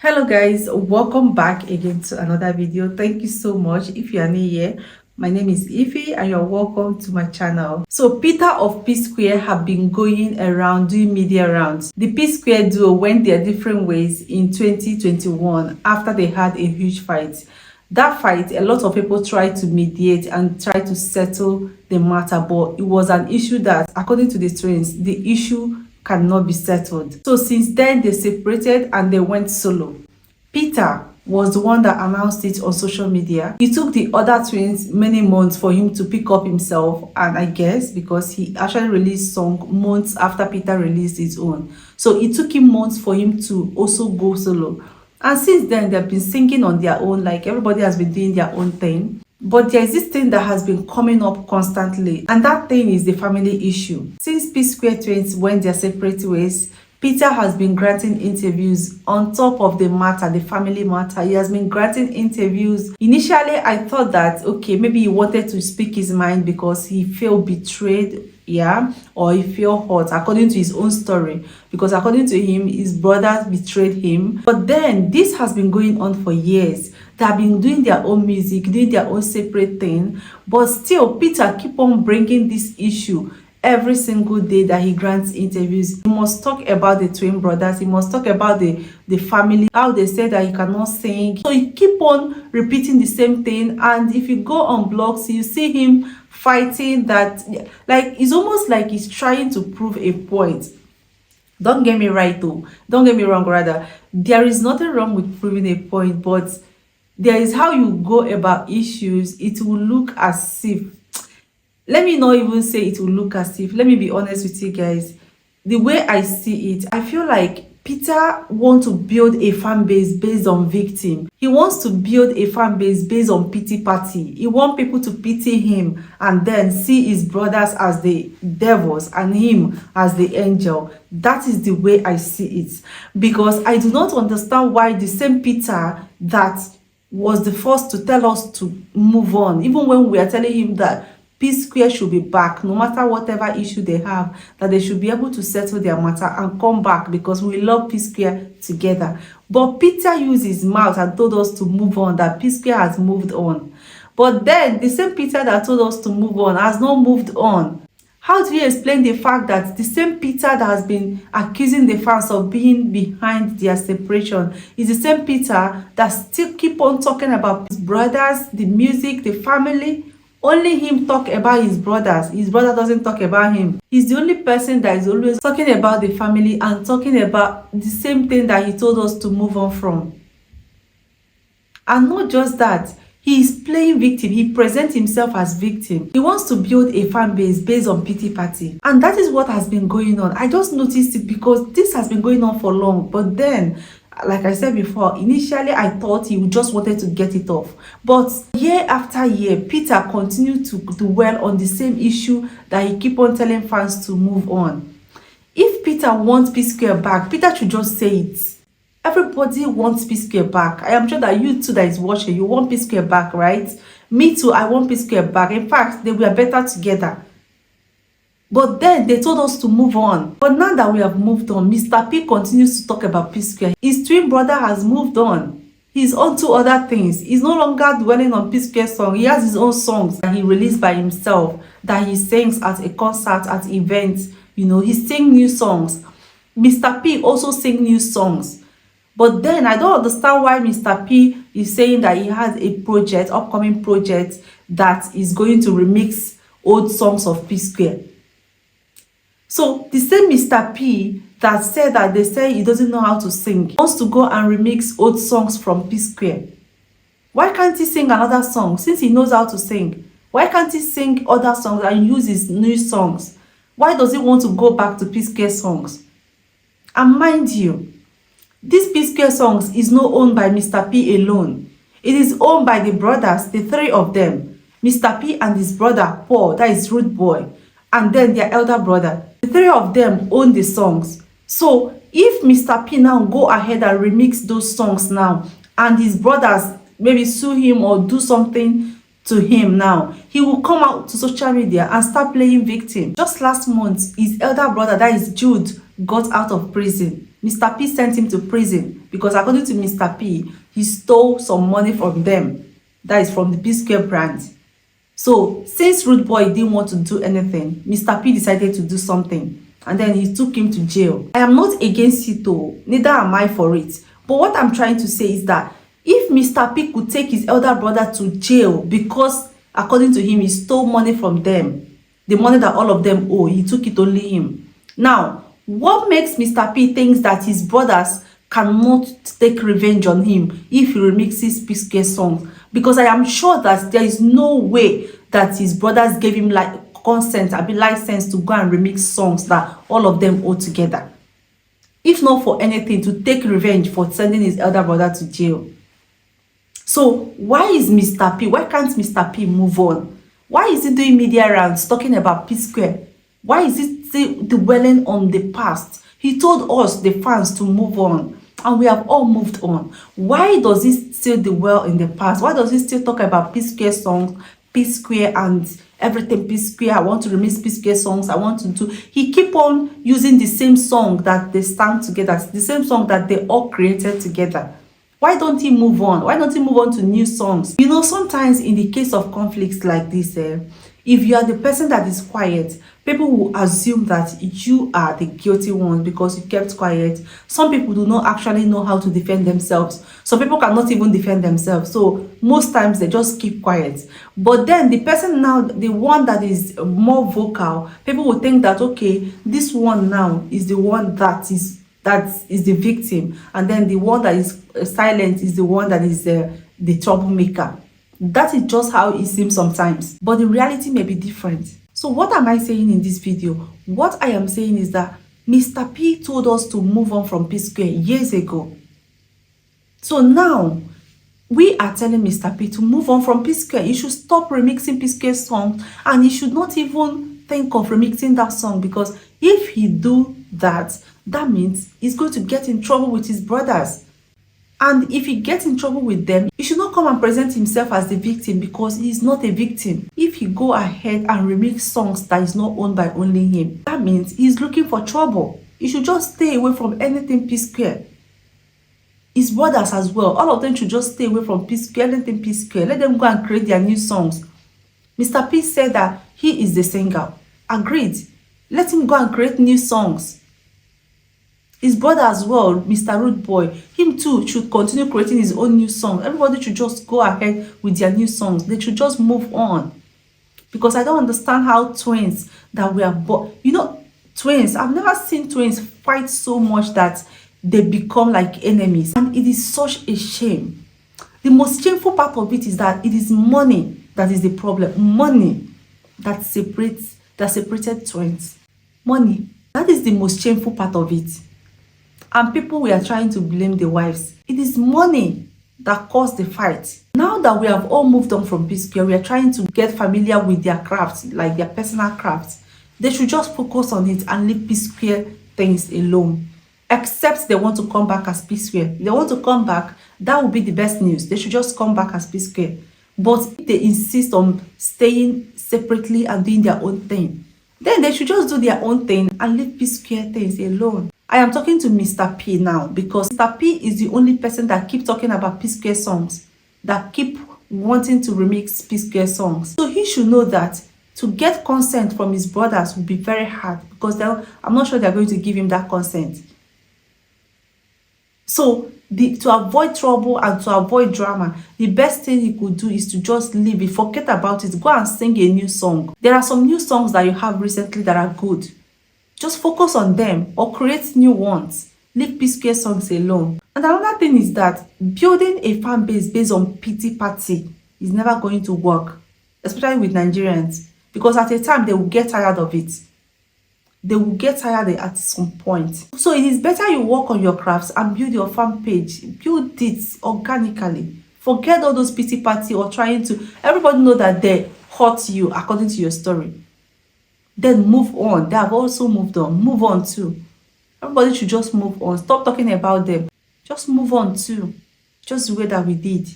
Hello guys, welcome back again to another video. Thank you so much. If you are new here, my name is Ify and you're welcome to my channel. So Peter of PSQUARE have been going around doing media rounds. The PSQUARE duo went their different ways in 2021 after they had a huge fight. That fight, a lot of people tried to mediate and try to settle the matter, but it was an issue that, according to the twins, the issue cannot be settled. So since then, they separated and they went solo. Peter was the one that announced it on social media. It took the other twins many months for him to pick up himself, and I guess because he actually released song months after Peter released his own. So it took him months for him to also go solo. And since then, they've been singing on their own, like everybody has been doing their own thing. But there is this thing that has been coming up constantly, and that thing is the family issue. Since PSQUARE twins went their separate ways, Peter has been granting interviews on top of the matter, the family matter. He has been granting interviews. Initially, I thought that, okay, maybe he wanted to speak his mind because he felt betrayed, yeah, or he felt hurt, according to his own story. Because according to him, his brothers betrayed him. But then, this has been going on for years. They have been doing their own music, doing their own separate thing. But still, Peter keep on bringing this issue every single day that he grants interviews. He must talk about the twin brothers. He must talk about the family, how they said that he cannot sing. So he keep on repeating the same thing. And if you go on blogs, you see him fighting that, like, it's almost like he's trying to prove a point. Don't get me right though. Don't get me wrong, rather. There is nothing wrong with proving a point, but there is how you go about issues. It will look as if, let me not even say it will look as if, let me be honest with you guys. The way I see it, I feel like Peter wants to build a fan base based on victim. He wants to build a fan base based on pity party. He wants people to pity him and then see his brothers as the devils and him as the angel. That is the way I see it. Because I do not understand why the same Peter that was the first to tell us to move on, even when we are telling him that PSQUARE should be back, no matter whatever issue they have, that they should be able to settle their matter and come back because we love PSQUARE together. But Peter used his mouth and told us to move on, that PSQUARE has moved on. But then the same Peter that told us to move on has not moved on. How do you explain the fact that the same Peter that has been accusing the fans of being behind their separation is the same Peter that still keep on talking about his brothers, the music, the family? Only him talk about his brothers. His brother doesn't talk about him. He's the only person that is always talking about the family and talking about the same thing that he told us to move on from. And not just that, he is playing victim. He presents himself as victim. He wants to build a fan base based on pity party. And that is what has been going on. I just noticed it because this has been going on for long. But then, like I said before, initially I thought he just wanted to get it off. But year after year, Peter continued to dwell on the same issue that he keep on telling fans to move on. If Peter wants PSQUARE back, Peter should just say it. Everybody wants PSQUARE back. I am sure that you too that is watching, you want PSQUARE back, right? Me too, I want PSQUARE back. In fact, they were better together. But then they told us to move on. But now that we have moved on, Mr. P continues to talk about PSQUARE. His twin brother has moved on. He's on to other things. He's no longer dwelling on PSQUARE song. He has his own songs that he released by himself, that he sings at a concert, at events. You know, he sings new songs. Mr. P also sings new songs. But then I don't understand why Mr. P is saying that he has a project, upcoming project, that is going to remix old songs of PSQUARE. So the same Mr. P that said that they say he doesn't know how to sing wants to go and remix old songs from PSQUARE. Why can't he sing another song since he knows how to sing? Why can't he sing other songs and use his new songs? Why does he want to go back to PSQUARE songs? And mind you, this PSQUARE songs is not owned by Mr. P alone. It is owned by the brothers, the three of them. Mr. P and his brother Paul, that is RUDEBOY, and then their elder brother. The three of them own the songs. So if Mr. P now go ahead and remix those songs now, and his brothers maybe sue him or do something to him now, he will come out to social media and start playing victim. Just last month, his elder brother, that is Jude, got out of prison. Mr. P sent him to prison because according to Mr. P, he stole some money from them. That is from the P-Square brand. So since RUDEBOY didn't want to do anything, Mr. P decided to do something, and then he took him to jail. I am not against it though, neither am I for it. But what I'm trying to say is that if Mr. P could take his elder brother to jail because according to him he stole money from them, the money that all of them owe, he took it only him. Now, what makes Mr. P thinks that his brothers cannot take revenge on him if he remixes P-Square songs? Because I am sure that there is no way that his brothers gave him like consent, license to go and remix songs that all of them owe together. If not for anything, to take revenge for sending his elder brother to jail. So why is Mr. P? Why can't Mr. P move on? Why is he doing media rounds talking about P-Square? Why is he still dwelling on the past? He told us, the fans, to move on, and we have all moved on. Why does he still dwell in the past? Why does he still talk about P-Square songs, P-Square and everything P-Square? I want to remix P-Square songs. I want to do. He keep on using the same song that they sang together, the same song that they all created together. Why don't he move on? Why don't he move on to new songs? You know, sometimes in the case of conflicts like this, if you are the person that is quiet, people will assume that you are the guilty one because you kept quiet. Some people do not actually know how to defend themselves. Some people cannot even defend themselves. So most times they just keep quiet. But then the person now, the one that is more vocal, people will think that, okay, this one now is the one that is the victim, and then the one that is silent is the one that is the troublemaker. That is just how it seems sometimes, but the reality may be different. So what am I saying in this video? What I am saying is that Mr. P told us to move on from P-Square years ago. So now we are telling Mr. P to move on from P-Square. He should stop remixing P-Square songs, and he should not even think of remixing that song, because if he do that, that means he's going to get in trouble with his brothers. And if he gets in trouble with them, he should not come and present himself as the victim, because he is not a victim. If he go ahead and remix songs that is not owned by only him, that means he's looking for trouble. He should just stay away from anything P-Square. His brothers as well, all of them should just stay away from P-Square, anything P-Square. Let them go and create their new songs. Mr. P said that he is the singer. Agreed. Let him go and create new songs. His brother as well, Mr. RUDEBOY, him too should continue creating his own new song. Everybody should just go ahead with their new songs. They should just move on. Because I don't understand how twins that we are born, you know, twins, I've never seen twins fight so much that they become like enemies. And it is such a shame. The most shameful part of it is that it is money that is the problem. Money that separated twins. Money. That is the most shameful part of it. And people we are trying to blame the wives. It is money that caused the fight. Now that we have all moved on from P-Square, we are trying to get familiar with their crafts, like their personal crafts. They should just focus on it and leave P-Square things alone. Except they want to come back as P-Square. If they want to come back, that would be the best news. They should just come back as P-Square. But if they insist on staying separately and doing their own thing, then they should just do their own thing and leave P-Square things alone. I am talking to Mr. P now, because Mr. P is the only person that keep talking about P-Square songs, that keep wanting to remix P-Square songs. So he should know that to get consent from his brothers will be very hard, because I'm not sure they're going to give him that consent. So to avoid trouble and to avoid drama, the best thing he could do is to just leave it, forget about it, go and sing a new song. There are some new songs that you have recently that are good. Just focus on them or create new ones. Leave P-Square songs alone. And another thing is that building a fan base based on pity party is never going to work, especially with Nigerians, because at a time they will get tired of it. They will get tired at some point. So it is better you work on your crafts and build your fan page. Build it organically. Forget all those pity party or trying to everybody know that they hurt you according to your story. Then move on. They have also moved on. Move on too. Everybody should just move on. Stop talking about them. Just move on too. Just the way that we did.